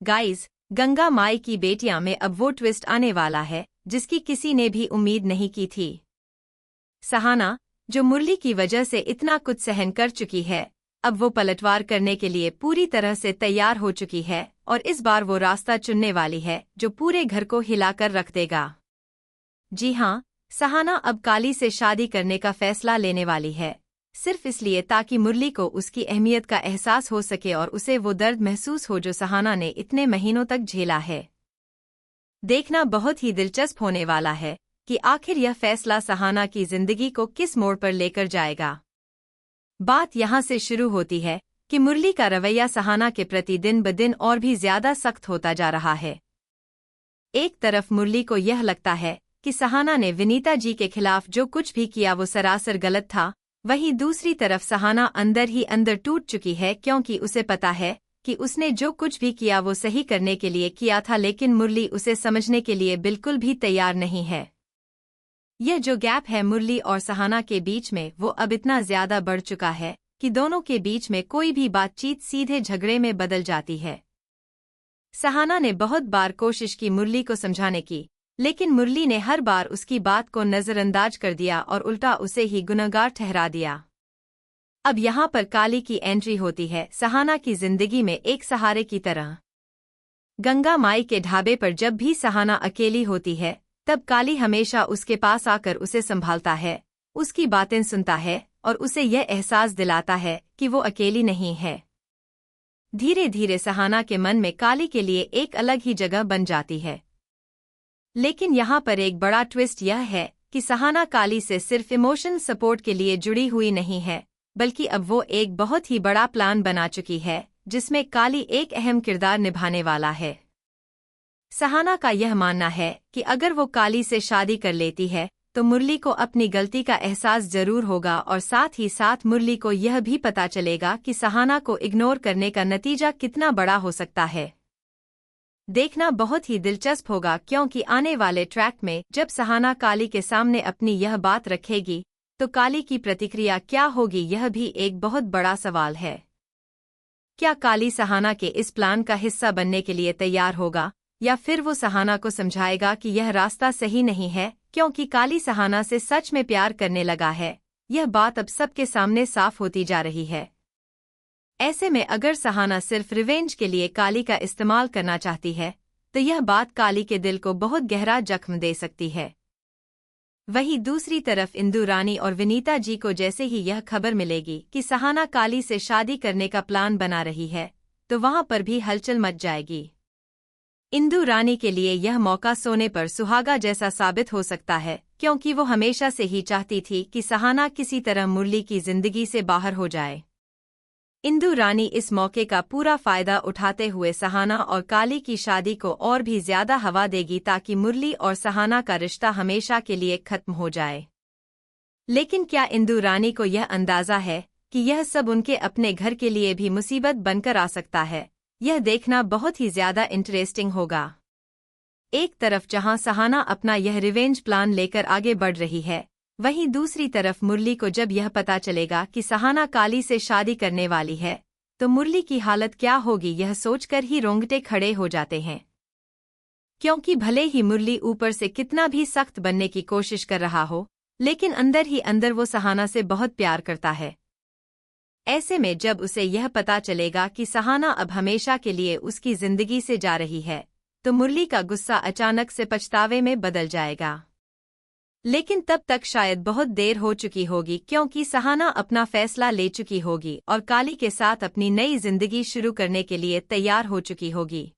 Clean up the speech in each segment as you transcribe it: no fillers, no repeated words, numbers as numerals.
Guys, Ganga माई की बेटियां में अब वो ट्विस्ट आने वाला है जिसकी किसी ने भी उम्मीद नहीं की थी। सहाना, जो मुरली की वजह से इतना कुछ सहन कर चुकी है, अब वो पलटवार करने के लिए पूरी तरह से तैयार हो चुकी है और इस बार वो रास्ता चुनने वाली है जो पूरे घर को हिलाकर रख देगा। जी हाँ, सहाना अब काली से शादी करने का फैसला लेने वाली है, सिर्फ इसलिए ताकि मुरली को उसकी अहमियत का एहसास हो सके और उसे वो दर्द महसूस हो जो सहाना ने इतने महीनों तक झेला है। देखना बहुत ही दिलचस्प होने वाला है कि आखिर यह फैसला सहाना की जिंदगी को किस मोड़ पर लेकर जाएगा। बात यहाँ से शुरू होती है कि मुरली का रवैया सहाना के प्रति दिन ब दिन और भी ज्यादा सख्त होता जा रहा है। एक तरफ मुरली को यह लगता है कि सहाना ने विनीता जी के खिलाफ जो कुछ भी किया वो सरासर गलत था, वहीं दूसरी तरफ सहाना अंदर ही अंदर टूट चुकी है क्योंकि उसे पता है कि उसने जो कुछ भी किया वो सही करने के लिए किया था, लेकिन मुरली उसे समझने के लिए बिल्कुल भी तैयार नहीं है। यह जो गैप है मुरली और सहाना के बीच में वो अब इतना ज्यादा बढ़ चुका है कि दोनों के बीच में कोई भी बातचीत सीधे झगड़े में बदल जाती है। सहाना ने बहुत बार कोशिश की मुरली को समझाने की, लेकिन मुरली ने हर बार उसकी बात को नजरअंदाज कर दिया और उल्टा उसे ही गुनहगार ठहरा दिया। अब यहाँ पर काली की एंट्री होती है सहाना की जिंदगी में एक सहारे की तरह। गंगा माई के ढाबे पर जब भी सहाना अकेली होती है तब काली हमेशा उसके पास आकर उसे संभालता है, उसकी बातें सुनता है और उसे यह एहसास दिलाता है कि वो अकेली नहीं है। धीरे धीरे सहाना के मन में काली के लिए एक अलग ही जगह बन जाती है। लेकिन यहाँ पर एक बड़ा ट्विस्ट यह है कि सहाना काली से सिर्फ इमोशन सपोर्ट के लिए जुड़ी हुई नहीं है, बल्कि अब वो एक बहुत ही बड़ा प्लान बना चुकी है जिसमें काली एक अहम किरदार निभाने वाला है। सहाना का यह मानना है कि अगर वो काली से शादी कर लेती है तो मुरली को अपनी गलती का एहसास जरूर होगा और साथ ही साथ मुरली को यह भी पता चलेगा कि सहाना को इग्नोर करने का नतीजा कितना बड़ा हो सकता है। देखना बहुत ही दिलचस्प होगा क्योंकि आने वाले ट्रैक में जब सहाना काली के सामने अपनी यह बात रखेगी तो काली की प्रतिक्रिया क्या होगी, यह भी एक बहुत बड़ा सवाल है। क्या काली सहाना के इस प्लान का हिस्सा बनने के लिए तैयार होगा या फिर वो सहाना को समझाएगा कि यह रास्ता सही नहीं है क्योंकि काली सहाना से सच में प्यार करने लगा है। यह बात अब सबके सामने साफ होती जा रही है। ऐसे में अगर सहाना सिर्फ रिवेंज के लिए काली का इस्तेमाल करना चाहती है तो यह बात काली के दिल को बहुत गहरा जख्म दे सकती है। वहीं दूसरी तरफ इंदु रानी और विनीता जी को जैसे ही यह खबर मिलेगी कि सहाना काली से शादी करने का प्लान बना रही है तो वहां पर भी हलचल मच जाएगी। इंदु रानी के लिए यह मौका सोने पर सुहागा जैसा साबित हो सकता है क्योंकि वो हमेशा से ही चाहती थी कि सहाना किसी तरह मुरली की जिंदगी से बाहर हो जाए। इंदु रानी इस मौके का पूरा फायदा उठाते हुए सहाना और काली की शादी को और भी ज्यादा हवा देगी ताकि मुरली और सहाना का रिश्ता हमेशा के लिए खत्म हो जाए। लेकिन क्या इंदु रानी को यह अंदाजा है कि यह सब उनके अपने घर के लिए भी मुसीबत बनकर आ सकता है? यह देखना बहुत ही ज्यादा इंटरेस्टिंग होगा। एक तरफ जहां सहाना अपना यह रिवेंज प्लान लेकर आगे बढ़ रही है, वहीं दूसरी तरफ मुरली को जब यह पता चलेगा कि सहाना काली से शादी करने वाली है तो मुरली की हालत क्या होगी, यह सोचकर ही रोंगटे खड़े हो जाते हैं। क्योंकि भले ही मुरली ऊपर से कितना भी सख्त बनने की कोशिश कर रहा हो, लेकिन अंदर ही अंदर वो सहाना से बहुत प्यार करता है। ऐसे में जब उसे यह पता चलेगा कि सहाना अब हमेशा के लिए उसकी जिंदगी से जा रही है तो मुरली का गुस्सा अचानक से पछतावे में बदल जाएगा। लेकिन तब तक शायद बहुत देर हो चुकी होगी क्योंकि सहाना अपना फैसला ले चुकी होगी और काली के साथ अपनी नई जिंदगी शुरू करने के लिए तैयार हो चुकी होगी।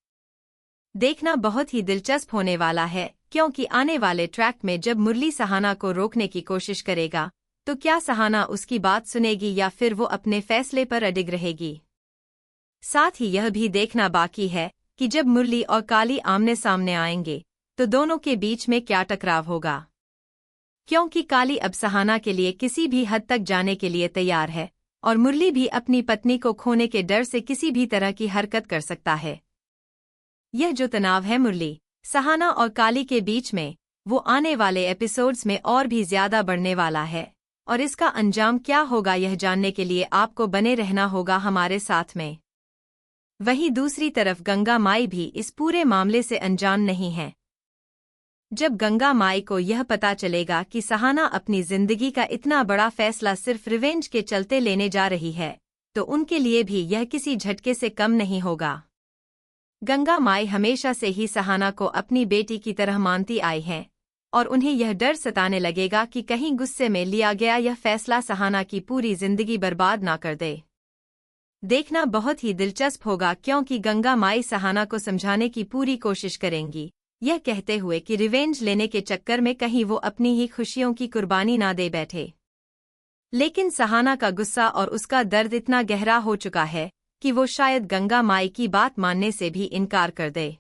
देखना बहुत ही दिलचस्प होने वाला है क्योंकि आने वाले ट्रैक में जब मुरली सहाना को रोकने की कोशिश करेगा तो क्या सहाना उसकी बात सुनेगी या फिर वो अपने फैसले पर अडिग रहेगी। साथ ही यह भी देखना बाकी है कि जब मुरली और काली आमने सामने आएंगे तो दोनों के बीच में क्या टकराव होगा, क्योंकि काली अब सहाना के लिए किसी भी हद तक जाने के लिए तैयार है और मुरली भी अपनी पत्नी को खोने के डर से किसी भी तरह की हरकत कर सकता है। यह जो तनाव है मुरली, सहाना और काली के बीच में, वो आने वाले एपिसोड्स में और भी ज्यादा बढ़ने वाला है और इसका अंजाम क्या होगा यह जानने के लिए आपको बने रहना होगा हमारे साथ में। वहीं दूसरी तरफ गंगा माई भी इस पूरे मामले से अनजान नहीं है। जब गंगा माई को यह पता चलेगा कि सहाना अपनी जिंदगी का इतना बड़ा फैसला सिर्फ रिवेंज के चलते लेने जा रही है, तो उनके लिए भी यह किसी झटके से कम नहीं होगा। गंगा माई हमेशा से ही सहाना को अपनी बेटी की तरह मानती आई हैं, और उन्हें यह डर सताने लगेगा कि कहीं गुस्से में लिया गया यह फैसला सहाना की पूरी जिंदगी बर्बाद ना कर दे। देखना बहुत ही दिलचस्प होगा, क्योंकि गंगा माई सहाना को समझाने की पूरी कोशिश करेंगी, यह कहते हुए कि रिवेंज लेने के चक्कर में कहीं वो अपनी ही खुशियों की कुर्बानी ना दे बैठे। लेकिन सहाना का गुस्सा और उसका दर्द इतना गहरा हो चुका है कि वो शायद गंगा माई की बात मानने से भी इनकार कर दे।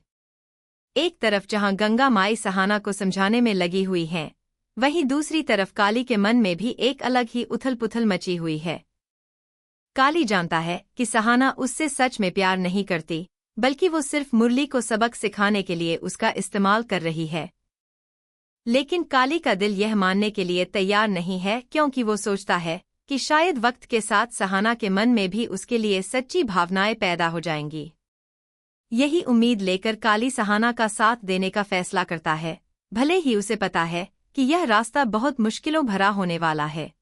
एक तरफ जहां गंगा माई सहाना को समझाने में लगी हुई हैं, वहीं दूसरी तरफ काली के मन में भी एक अलग ही उथल-पुथल मची हुई है। काली जानता है कि सहाना उससे सच में प्यार नहीं करती, बल्कि वो सिर्फ मुरली को सबक सिखाने के लिए उसका इस्तेमाल कर रही है। लेकिन काली का दिल यह मानने के लिए तैयार नहीं है, क्योंकि वो सोचता है कि शायद वक्त के साथ सहाना के मन में भी उसके लिए सच्ची भावनाएं पैदा हो जाएंगी। यही उम्मीद लेकर काली सहाना का साथ देने का फैसला करता है, भले ही उसे पता है कि यह रास्ता बहुत मुश्किलों भरा होने वाला है।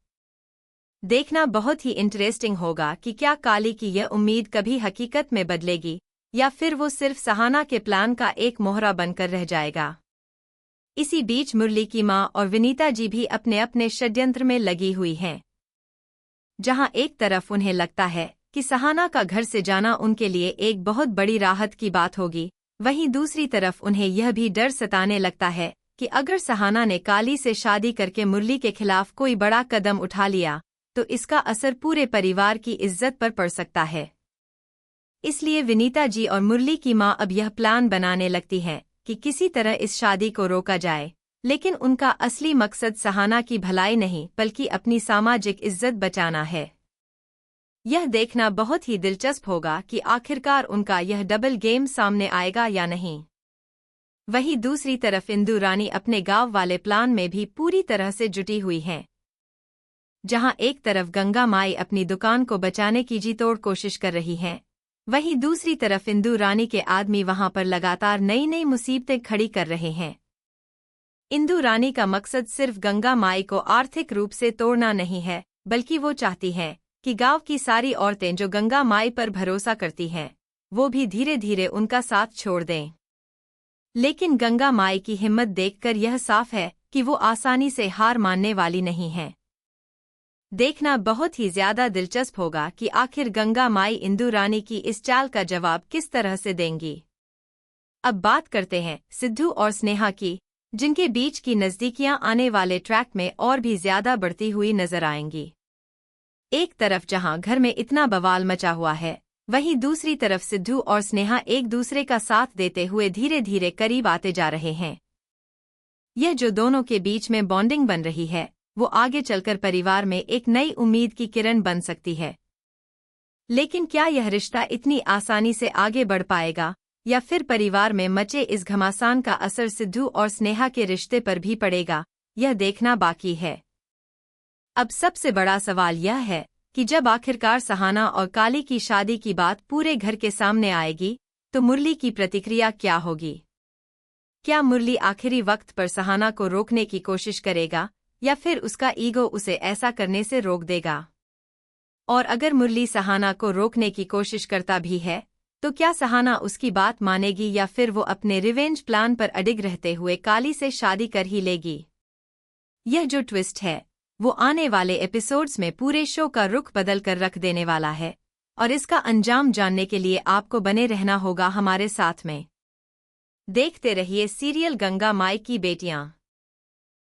देखना बहुत ही इंटरेस्टिंग होगा कि क्या काली की यह उम्मीद कभी हकीकत में बदलेगी, या फिर वो सिर्फ सहाना के प्लान का एक मोहरा बनकर रह जाएगा। इसी बीच मुरली की मां और विनीता जी भी अपने अपने षड्यंत्र में लगी हुई हैं। जहां एक तरफ उन्हें लगता है कि सहाना का घर से जाना उनके लिए एक बहुत बड़ी राहत की बात होगी, वहीं दूसरी तरफ उन्हें यह भी डर सताने लगता है कि अगर सहाना ने काली से शादी करके मुरली के खिलाफ कोई बड़ा कदम उठा लिया, तो इसका असर पूरे परिवार की इज्जत पर पड़ सकता है। इसलिए विनीता जी और मुरली की मां अब यह प्लान बनाने लगती हैं कि किसी तरह इस शादी को रोका जाए, लेकिन उनका असली मकसद सहाना की भलाई नहीं बल्कि अपनी सामाजिक इज्जत बचाना है। यह देखना बहुत ही दिलचस्प होगा कि आखिरकार उनका यह डबल गेम सामने आएगा या नहीं। वहीं दूसरी तरफ इंदु रानी अपने गांव वाले प्लान में भी पूरी तरह से जुटी हुई हैं। जहां एक तरफ गंगा माई अपनी दुकान को बचाने की जी तोड़ कोशिश कर रही हैं, वहीं दूसरी तरफ इंदु रानी के आदमी वहां पर लगातार नई नई मुसीबतें खड़ी कर रहे हैं। इंदु रानी का मकसद सिर्फ गंगा माई को आर्थिक रूप से तोड़ना नहीं है, बल्कि वो चाहती हैं कि गांव की सारी औरतें जो गंगा माई पर भरोसा करती हैं, वो भी धीरे धीरे उनका साथ छोड़ दें। लेकिन गंगा माई की हिम्मत देखकर यह साफ है कि वो आसानी से हार मानने वाली नहीं है। देखना बहुत ही ज्यादा दिलचस्प होगा कि आखिर गंगा माई इंदु रानी की इस चाल का जवाब किस तरह से देंगी। अब बात करते हैं सिद्धू और स्नेहा की, जिनके बीच की नजदीकियां आने वाले ट्रैक में और भी ज्यादा बढ़ती हुई नजर आएंगी। एक तरफ जहां घर में इतना बवाल मचा हुआ है, वहीं दूसरी तरफ सिद्धू और स्नेहा एक दूसरे का साथ देते हुए धीरे धीरे करीब आते जा रहे हैं। यह जो दोनों के बीच में बॉन्डिंग बन रही है, वो आगे चलकर परिवार में एक नई उम्मीद की किरण बन सकती है। लेकिन क्या यह रिश्ता इतनी आसानी से आगे बढ़ पाएगा, या फिर परिवार में मचे इस घमासान का असर सिद्धू और स्नेहा के रिश्ते पर भी पड़ेगा, यह देखना बाकी है। अब सबसे बड़ा सवाल यह है कि जब आखिरकार सहाना और काली की शादी की बात पूरे घर के सामने आएगी, तो मुरली की प्रतिक्रिया क्या होगी? क्या मुरली आखिरी वक्त पर सहाना को रोकने की कोशिश करेगा, या फिर उसका ईगो उसे ऐसा करने से रोक देगा? और अगर मुरली सहाना को रोकने की कोशिश करता भी है, तो क्या सहाना उसकी बात मानेगी, या फिर वो अपने रिवेंज प्लान पर अडिग रहते हुए काली से शादी कर ही लेगी? यह जो ट्विस्ट है, वो आने वाले एपिसोड्स में पूरे शो का रुख बदल कर रख देने वाला है, और इसका अंजाम जानने के लिए आपको बने रहना होगा हमारे साथ में। देखते रहिए सीरियल गंगा माई की बेटियां।